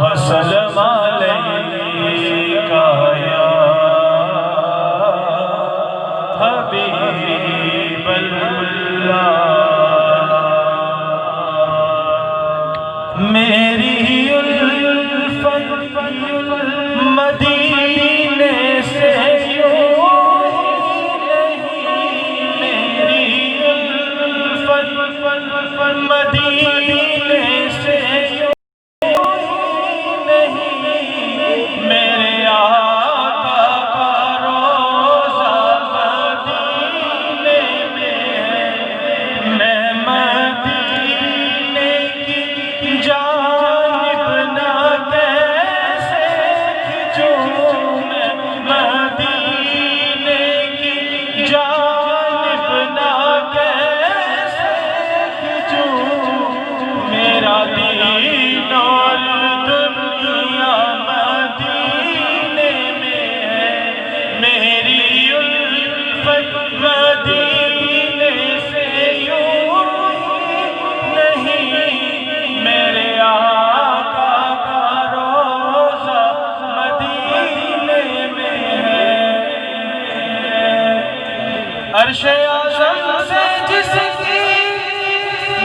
وسلم علیکا یا حبیب اللہ۔ میری الفت مدینے سے مدینے سے نہیں، میرے آقا کا روضہ مدینے میں ہے۔ میں مدینے کی جانب نہ کیسے کھنچوں، میں مدینے کی جانب نہ کیسے کھنچوں، میرا دین اور دنیا مدینے میں ہے۔ میری الفت مدینے سے یوں نہیں، میرے آقا کا روضہ مدینے میں ہے۔ عرش اعظم سے جس کی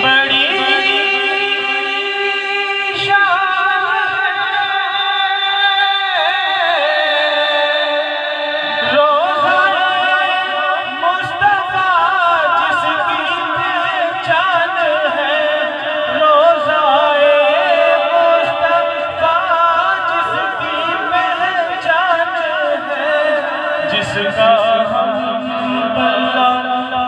بڑی جس کا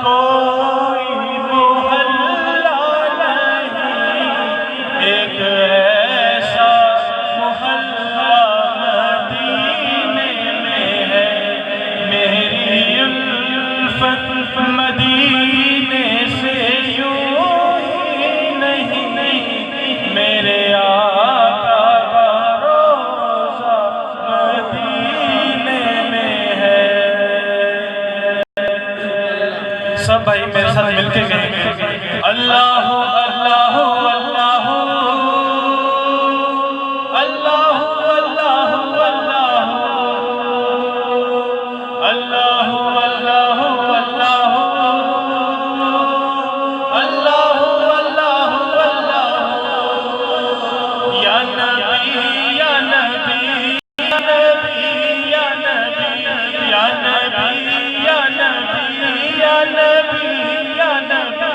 کوئی محلہ نہیں، ایک ایسا محلہ مدینے میں ہے۔ میری الفت مدینے سے یوں ہی نہیں، میرے آقا کا روضہ مدینے میں ہے۔ سب بھائی میرے ساتھ مل کے گئے اللہ اللہ اللہ اللہ اللہ اللہ اللہ اللہ اللہ اللہ اللہ یا نبی یا نبی یا نبی یا نبی یا نبی یا نبی یا نبی یا نبی،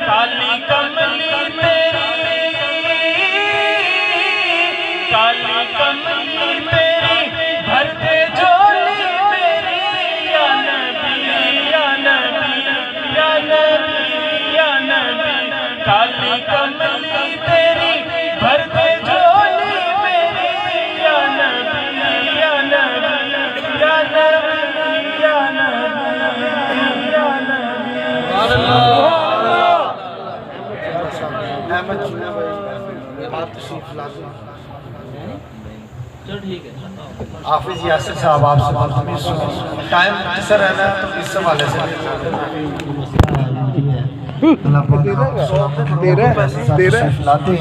کالی کملی تیری، کالی کملی تیری بھرتے جھولی میری، یا نبی یا نبی یا نبی یا نبی، کالی کملی تیری بھرتے جھولی میری، یا نبی یا نبی یا نبی یا نبی یا نبی۔ احمد چونا بھائی بات تشریف لاتے ہیں۔ حافظ یاسر صاحب آپ سے ملتمس ٹائم مختصر رہنا ہے تو اس حوالے سے اللہ پاک تشریف لاتے ہیں۔